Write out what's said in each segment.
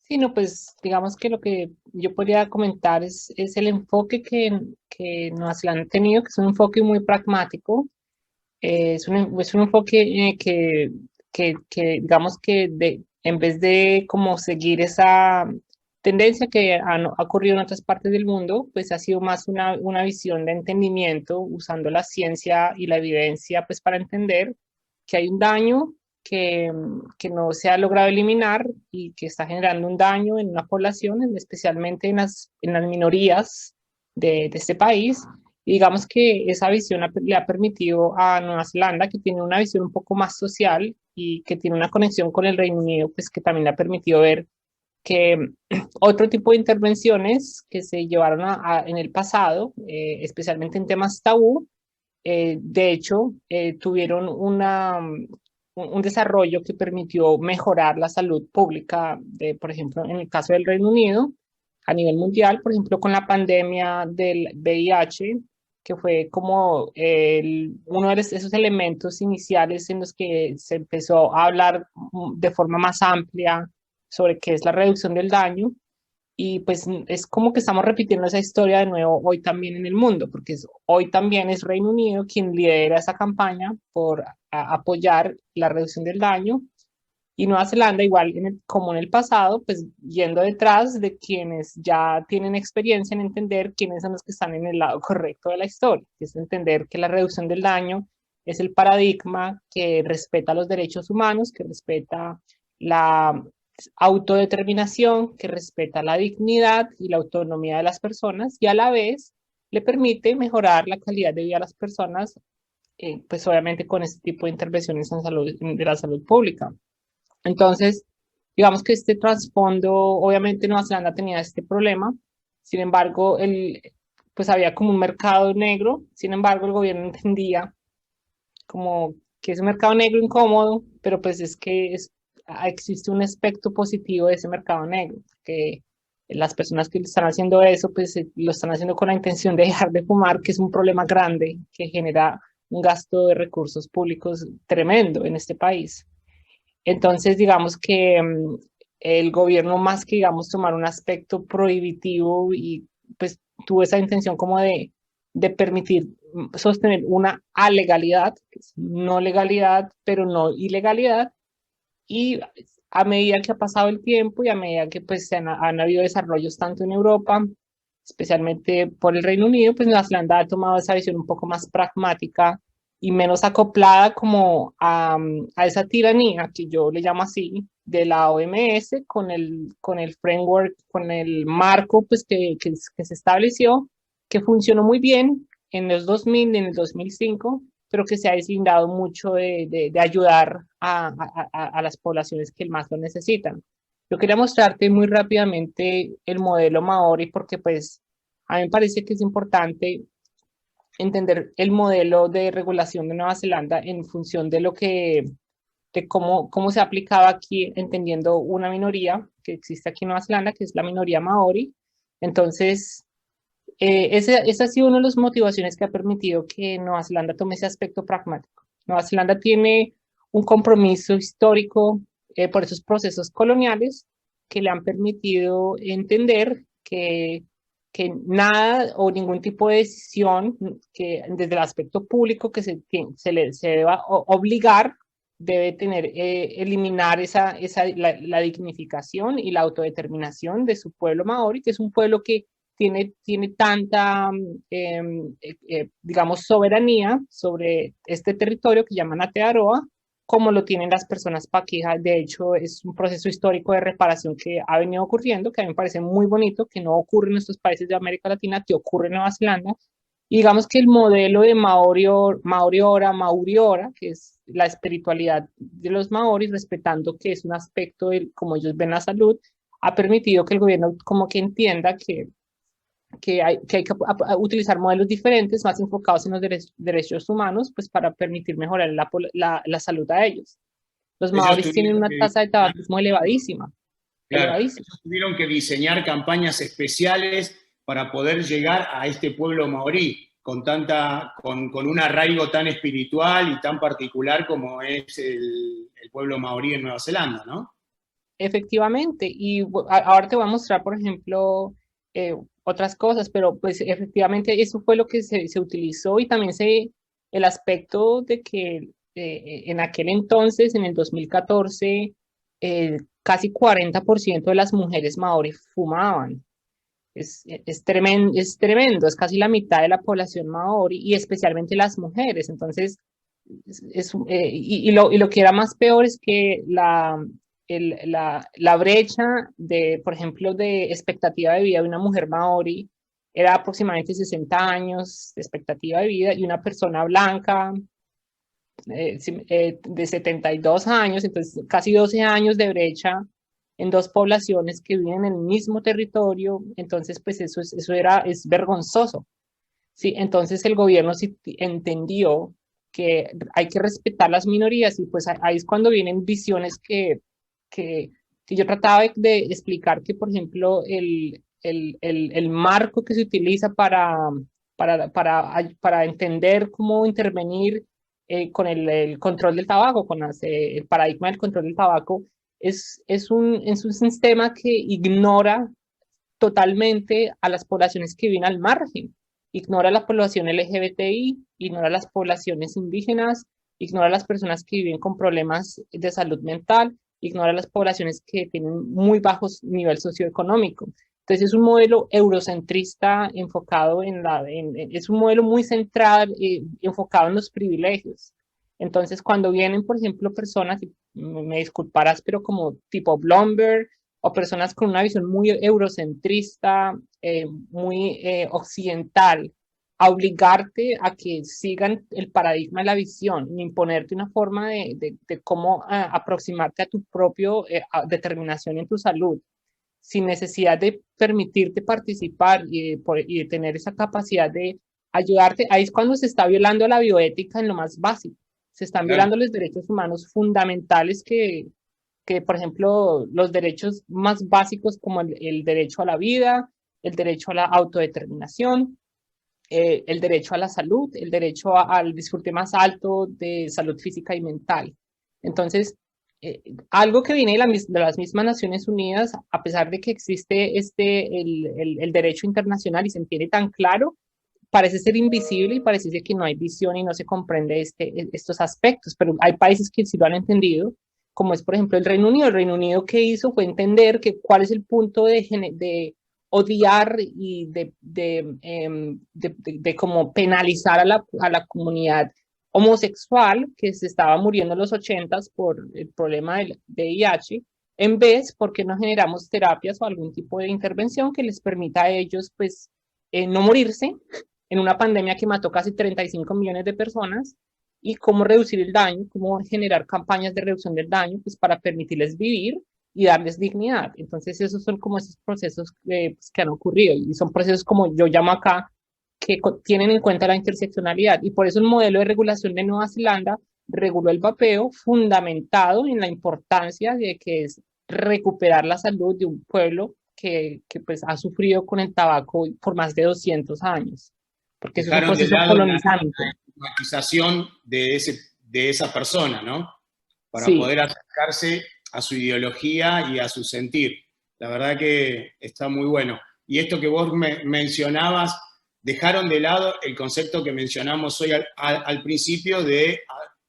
Sí, no, pues digamos que lo que yo podría comentar es el enfoque que Nueva Zelanda ha tenido, que es un enfoque muy pragmático. Es un enfoque que digamos que en vez de como seguir esa tendencia que ha ocurrido en otras partes del mundo, pues ha sido más una visión de entendimiento usando la ciencia y la evidencia pues para entender que hay un daño que no se ha logrado eliminar y que está generando un daño en una población, especialmente en las minorías de este país. Y digamos que esa visión le ha permitido a Nueva Zelanda, que tiene una visión un poco más social y que tiene una conexión con el Reino Unido, pues que también le ha permitido ver que otro tipo de intervenciones que se llevaron en el pasado, especialmente en temas tabú, de hecho, tuvieron un desarrollo que permitió mejorar la salud pública, por ejemplo, en el caso del Reino Unido, a nivel mundial, por ejemplo, con la pandemia del VIH, que fue como uno de esos elementos iniciales en los que se empezó a hablar de forma más amplia sobre qué es la reducción del daño. Y pues es como que estamos repitiendo esa historia de nuevo hoy también en el mundo, porque hoy también es Reino Unido quien lidera esa campaña por apoyar la reducción del daño y Nueva Zelanda, igual como en el pasado, pues yendo detrás de quienes ya tienen experiencia en entender quiénes son los que están en el lado correcto de la historia, que es entender que la reducción del daño es el paradigma que respeta los derechos humanos, que respeta la autodeterminación, que respeta la dignidad y la autonomía de las personas y a la vez le permite mejorar la calidad de vida a las personas, pues obviamente con este tipo de intervenciones en salud, de la salud pública. Entonces, digamos que este trasfondo, obviamente Nueva Zelanda tenía este problema, sin embargo, pues había como un mercado negro, sin embargo, el gobierno entendía como que es un mercado negro incómodo, pero pues es que existe un aspecto positivo de ese mercado negro, que las personas que están haciendo eso, pues lo están haciendo con la intención de dejar de fumar, que es un problema grande que genera un gasto de recursos públicos tremendo en este país. Entonces, digamos que el gobierno más que, digamos, tomar un aspecto prohibitivo y pues tuvo esa intención como de permitir sostener una alegalidad, que es no legalidad, pero no ilegalidad, y a medida que ha pasado el tiempo y a medida que pues han habido desarrollos tanto en Europa, especialmente por el Reino Unido, pues Nueva Zelanda ha tomado esa visión un poco más pragmática y menos acoplada como a esa tiranía que yo le llamo así de la OMS con el framework, con el marco pues que se estableció, que funcionó muy bien en los 2000, en el 2005, pero que se ha deslindado mucho de ayudar a las poblaciones que más lo necesitan. Yo quería mostrarte muy rápidamente el modelo Maori porque pues a mí me parece que es importante entender el modelo de regulación de Nueva Zelanda en función de de cómo se aplicaba aquí, entendiendo una minoría que existe aquí en Nueva Zelanda, que es la minoría Maori. Entonces, ese ha sido una de las motivaciones que ha permitido que Nueva Zelanda tome ese aspecto pragmático. Nueva Zelanda tiene un compromiso histórico por esos procesos coloniales que le han permitido entender que nada o ningún tipo de decisión que desde el aspecto público que se deba obligar debe tener, eliminar la dignificación y la autodeterminación de su pueblo maori, que es un pueblo que tiene tanta, digamos, soberanía sobre este territorio que llaman Aotearoa, como lo tienen las personas paquija. De hecho, es un proceso histórico de reparación que ha venido ocurriendo, que a mí me parece muy bonito, que no ocurre en estos países de América Latina, que ocurre en Nueva Zelanda. Y digamos que el modelo de Maoriora, que es la espiritualidad de los maoris, respetando que es un aspecto de cómo ellos ven la salud, ha permitido que el gobierno como que entienda que hay que utilizar modelos diferentes, más enfocados en los derechos humanos, pues para permitir mejorar la salud a ellos. Los Ellos maoris tienen tuvieron una que tasa de diseñar, tabaquismo elevadísima, claro, elevadísima. ellos tuvieron que diseñar campañas especiales para poder llegar a este pueblo maorí, con un arraigo tan espiritual y tan particular como es el pueblo maorí en Nueva Zelanda, ¿no? efectivamente, y ahora te voy a mostrar, por ejemplo, otras cosas, pero pues efectivamente eso fue lo que se utilizó y también el aspecto de que en aquel entonces, en el 2014, casi 40% de las mujeres maorí fumaban. Es tremendo, es casi la mitad de la población maorí y especialmente las mujeres. Entonces, y lo que era más peor es que la brecha de, por ejemplo, de expectativa de vida de una mujer maorí era aproximadamente 60 años de expectativa de vida y una persona blanca de 72 años, entonces casi 12 años de brecha en dos poblaciones que viven en el mismo territorio, entonces pues es vergonzoso. Sí, entonces el gobierno sí entendió que hay que respetar las minorías y pues ahí es cuando vienen visiones que, que yo trataba de explicar que, por ejemplo, el marco que se utiliza para entender cómo intervenir con el control del tabaco, con el paradigma del control del tabaco, es un sistema que ignora totalmente a las poblaciones que viven al margen. Ignora a la población LGBTI, ignora a las poblaciones indígenas, ignora a las personas que viven con problemas de salud mental, ignora a las poblaciones que tienen muy bajos nivel socioeconómico. Entonces es un modelo eurocentrista enfocado es un modelo muy central, enfocado en los privilegios. Entonces cuando vienen, por ejemplo, personas, me disculparás, pero como tipo Bloomberg, o personas con una visión muy eurocentrista, muy occidental, a obligarte a que sigan el paradigma de la visión, imponerte una forma de cómo aproximarte a tu propia determinación en tu salud, sin necesidad de permitirte participar y de tener esa capacidad de ayudarte. Ahí es cuando se está violando la bioética en lo más básico. Se están Claro. violando los derechos humanos fundamentales por ejemplo, los derechos más básicos como el derecho a la vida, el derecho a la autodeterminación, el derecho a la salud, el derecho al disfrute más alto de salud física y mental. Entonces, algo que viene de las mismas Naciones Unidas, a pesar de que existe el derecho internacional y se entiende tan claro, parece ser invisible y parece ser que no hay visión y no se comprende estos aspectos, pero hay países que sí lo han entendido, como es por ejemplo el Reino Unido. El Reino Unido que hizo fue entender que cuál es el punto de odiar y de como penalizar a la comunidad homosexual que se estaba muriendo en los 80s por el problema del VIH, en vez porque no generamos terapias o algún tipo de intervención que les permita a ellos pues no morirse en una pandemia que mató casi 35 millones de personas y cómo reducir el daño, cómo generar campañas de reducción del daño, pues para permitirles vivir y darles dignidad. Entonces esos son como esos procesos pues, que han ocurrido y son procesos como yo llamo acá que tienen en cuenta la interseccionalidad y por eso el modelo de regulación de Nueva Zelanda reguló el vapeo fundamentado en la importancia de que es recuperar la salud de un pueblo que pues ha sufrido con el tabaco por más de 200 años porque eso es un Dejaron de proceso lado colonizante. la estigmatización de esa persona, ¿no? Para Sí, poder acercarse a su ideología y a su sentir. La verdad que está muy bueno. Y esto que vos mencionabas, dejaron de lado el concepto que mencionamos hoy al principio de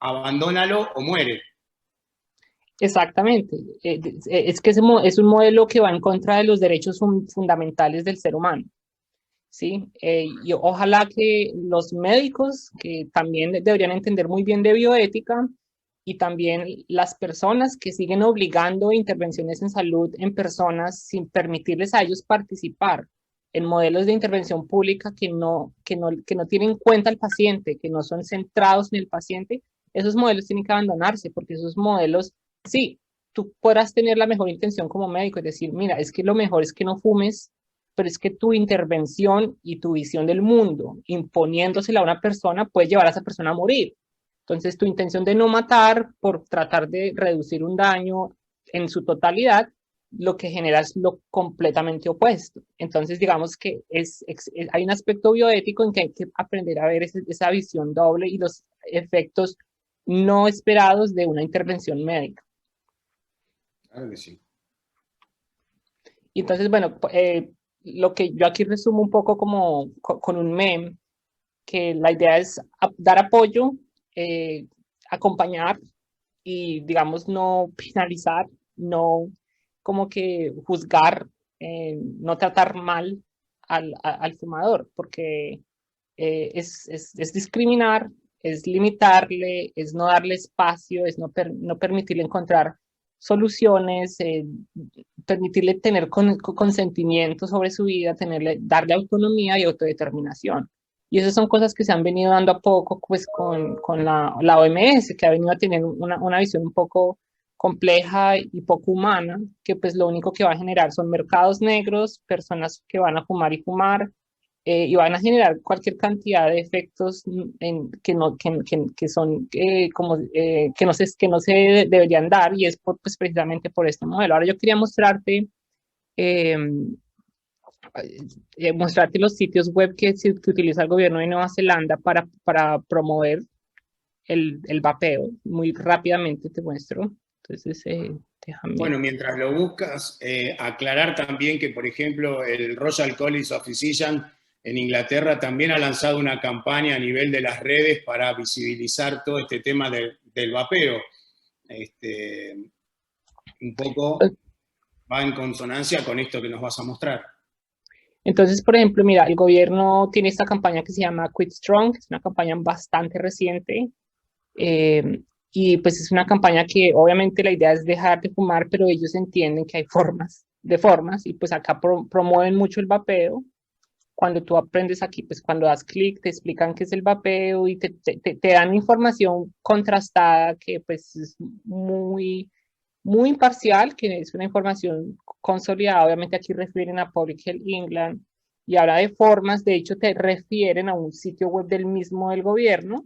abandónalo o muere. exactamente. Es que es un modelo que va en contra de los derechos fundamentales del ser humano. ¿Sí? Y ojalá que los médicos, que también deberían entender muy bien de bioética, y también las personas que siguen obligando intervenciones en salud en personas sin permitirles a ellos participar en modelos de intervención pública que no tienen en cuenta al paciente, que no son centrados en el paciente, esos modelos tienen que abandonarse porque esos modelos, sí, tú podrás tener la mejor intención como médico, es decir, mira, es que lo mejor es que no fumes, pero es que tu intervención y tu visión del mundo imponiéndosela a una persona puede llevar a esa persona a morir. Entonces, tu intención de no matar por tratar de reducir un daño en su totalidad, lo que genera es lo completamente opuesto. Entonces, digamos que hay un aspecto bioético en que hay que aprender a ver esa visión doble y los efectos no esperados de una intervención médica. Claro que sí. Y entonces, bueno, lo que yo aquí resumo un poco como con un meme, que la idea es dar apoyo, eh, acompañar y, digamos, no penalizar, no como que juzgar, no tratar mal al fumador, porque es discriminar, es limitarle, es no darle espacio, es no permitirle encontrar soluciones, permitirle tener consentimiento sobre su vida, darle autonomía y autodeterminación. Y esas son cosas que se han venido dando a poco pues, con la OMS, que ha venido a tener una visión un poco compleja y poco humana, que pues lo único que va a generar son mercados negros, personas que van a fumar y fumar, y van a generar cualquier cantidad de efectos que son como que no se deberían dar, y es pues precisamente por este modelo. Ahora yo quería eh, mostrarte los sitios web que utiliza el gobierno de Nueva Zelanda para promover el vapeo. Muy rápidamente te muestro. Entonces, déjame. Bueno, mientras lo buscas, aclarar también que, por ejemplo, el Royal College of Physicians en Inglaterra también ha lanzado una campaña a nivel de las redes para visibilizar todo este tema del vapeo. Un poco va en consonancia con esto que nos vas a mostrar. Entonces, por ejemplo, mira, el gobierno tiene esta campaña que se llama Quit Strong, que es una campaña bastante reciente, eh, y pues es una campaña que obviamente la idea es dejar de fumar, pero ellos entienden que hay formas, y pues acá promueven mucho el vapeo. Cuando tú aprendes aquí, pues cuando das clic, te explican qué es el vapeo y te dan información contrastada que pues es muy imparcial, que es una información consolidada. Obviamente aquí refieren a Public Health England y habla de formas, de hecho te refieren a un sitio web del gobierno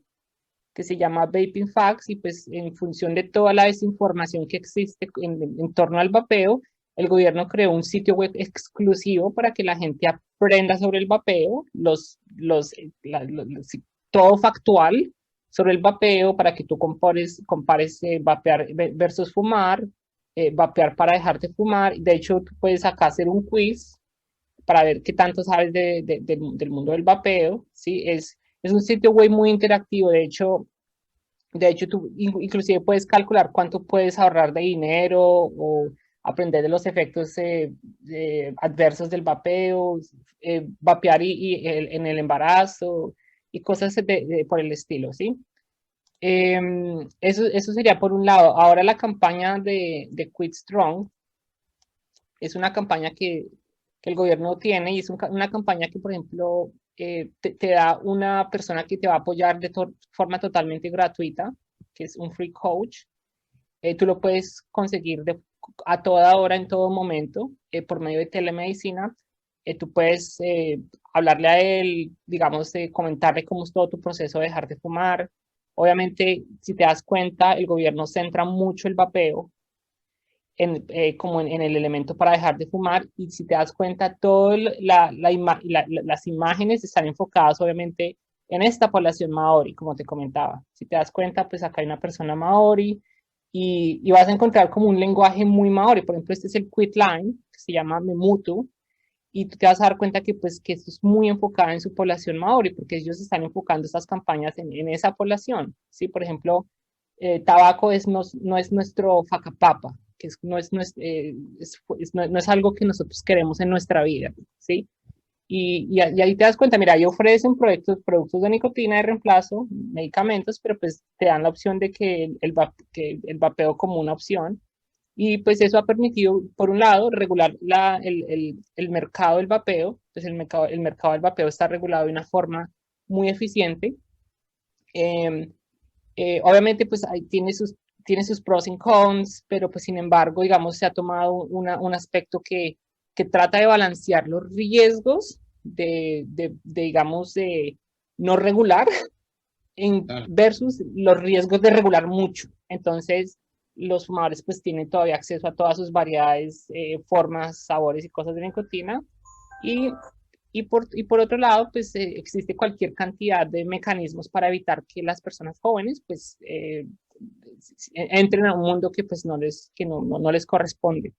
que se llama Vaping Facts, y pues en función de toda la desinformación que existe en torno al vapeo, el gobierno creó un sitio web exclusivo para que la gente aprenda sobre el vapeo, todo factual sobre el vapeo, para que tú compares vapear versus fumar, vapear para dejar de fumar. De hecho, tú puedes acá hacer un quiz para ver qué tanto sabes del mundo del vapeo, ¿sí? Es un sitio web muy interactivo. De hecho, tú inclusive puedes calcular cuánto puedes ahorrar de dinero o aprender de los efectos adversos del vapeo, vapear en el embarazo y cosas por el estilo, ¿sí? Eso sería por un lado. Ahora la campaña de Quit Strong es una campaña que el gobierno tiene, y es una campaña que, por ejemplo, te da una persona que te va a apoyar de forma totalmente gratuita, que es un free coach. Tú lo puedes conseguir a toda hora, en todo momento, por medio de telemedicina. Tú puedes hablarle a él, digamos, comentarle cómo es todo tu proceso de dejar de fumar. Obviamente, si te das cuenta, el gobierno centra mucho el vapeo como en el elemento para dejar de fumar, y si te das cuenta, todas las imágenes están enfocadas obviamente en esta población maori, como te comentaba. Si te das cuenta, pues acá hay una persona maori, y vas a encontrar como un lenguaje muy maori. Por ejemplo, este es el quit line, que se llama Memutu, y tú te vas a dar cuenta que esto es muy enfocado en su población maori, porque ellos están enfocando estas campañas en esa población, ¿sí? Por ejemplo, tabaco no es nuestro facapapa, que no es algo que nosotros queremos en nuestra vida, ¿sí? Y ahí te das cuenta, mira, ahí ofrecen productos de nicotina de reemplazo, medicamentos, pero pues te dan la opción de que el vapeo como una opción. Y pues eso ha permitido, por un lado, regular el mercado del vapeo. Pues el mercado del vapeo está regulado de una forma muy eficiente. Eh, Obviamente, pues ahí tiene sus pros y cons, pero pues sin embargo, digamos, se ha tomado un aspecto que trata de balancear los riesgos digamos, de no regular Claro. versus los riesgos de regular mucho. Entonces, los fumadores pues tienen todavía acceso a todas sus variedades, formas, sabores y cosas de nicotina. Y, y por otro lado, pues existe cualquier cantidad de mecanismos para evitar que las personas jóvenes pues entren a un mundo que pues no les corresponde.